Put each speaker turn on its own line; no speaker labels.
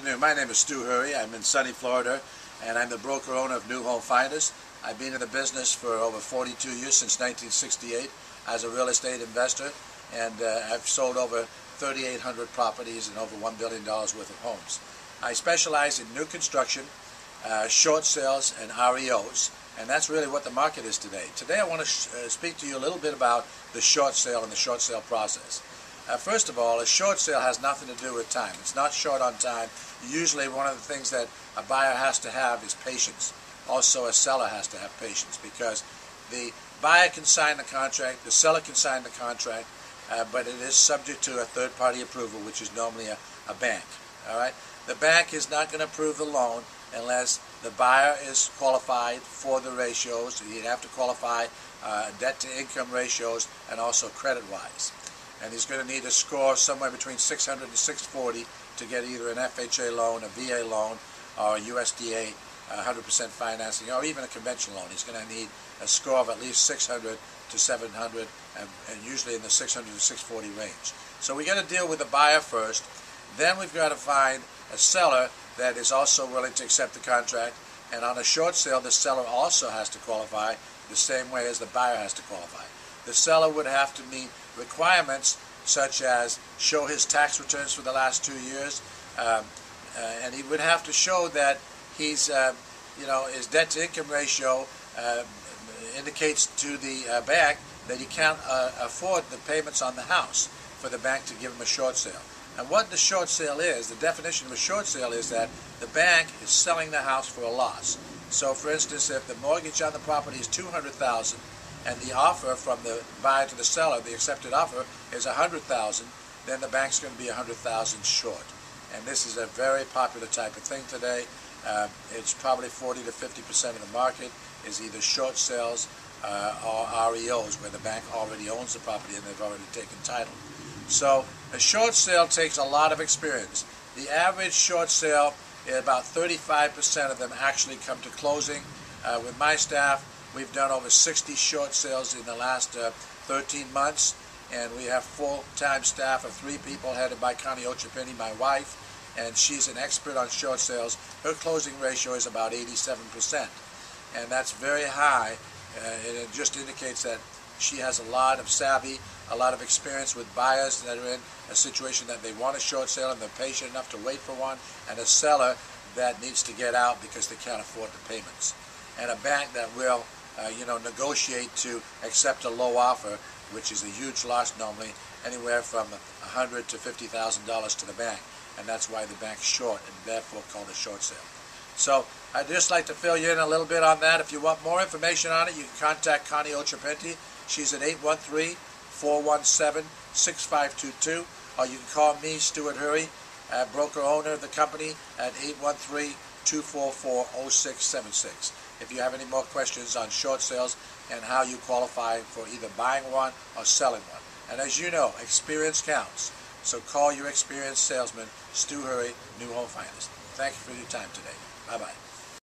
afternoon. My name is Stuart Hurry. I'm in sunny Florida, and I'm the broker-owner of New Home Finders. I've been in the business for over 42 years, since 1968, as a real estate investor, and I've sold over 3,800 properties and over $1 billion worth of homes. I specialize in new construction, short sales, and REOs, and that's really what the market is today. Today I want to speak to you a little bit about the short sale and the short sale process. First of all, a short sale has nothing to do with time. It's not short on time. Usually one of the things that a buyer has to have is patience. Also a seller has to have patience, because the buyer can sign the contract, the seller can sign the contract, but it is subject to a third-party approval, which is normally a bank. All right? The bank is not going to approve the loan unless the buyer is qualified for the ratios. He'd have to qualify debt-to-income ratios and also credit-wise. And he's going to need a score somewhere between 600 and 640 to get either an FHA loan, a VA loan, or a USDA 100% financing, or even a conventional loan. He's going to need a score of at least 600 to 700, and usually in the 600 to 640 range. So we got to deal with the buyer first. Then we've got to find a seller that is also willing to accept the contract. And on a short sale, the seller also has to qualify the same way as the buyer has to qualify. The seller would have to meet requirements such as show his tax returns for the last 2 years, and he would have to show that he's, his debt-to-income ratio indicates to the bank that he can't afford the payments on the house for the bank to give him a short sale. And what the short sale is, the definition of a short sale is that the bank is selling the house for a loss. So, for instance, if the mortgage on the property is $200,000 and the offer from the buyer to the seller, the accepted offer, is $100,000, then the bank's going to be $100,000 short. And this is a very popular type of thing today. It's probably 40 to 50% of the market is either short sales or REOs, where the bank already owns the property and they've already taken title. So a short sale takes a lot of experience. The average short sale, about 35% of them actually come to closing. With my staff, we've done over 60 short sales in the last 13 months, and we have full-time staff of 3 people headed by Connie Ochapini, my wife, and she's an expert on short sales. Her closing ratio is about 87%, and that's very high, and it just indicates that she has a lot of savvy, a lot of experience with buyers that are in a situation that they want a short sale and they're patient enough to wait for one, and a seller that needs to get out because they can't afford the payments, and a bank that will negotiate to accept a low offer, which is a huge loss normally, anywhere from $100,000 to $50,000 to the bank, and that's why the bank's short and therefore called a short sale. So I'd just like to fill you in a little bit on that. If you want more information on it, you can contact Connie Ochapini. She's at 813-417-6522, or you can call me, Stuart Hurry, broker owner of the company, at 813-244-0676. If you have any more questions on short sales and how you qualify for either buying one or selling one. And as you know, experience counts. So call your experienced salesman, Stu Hurry, New Home Finders. Thank you for your time today. Bye-bye.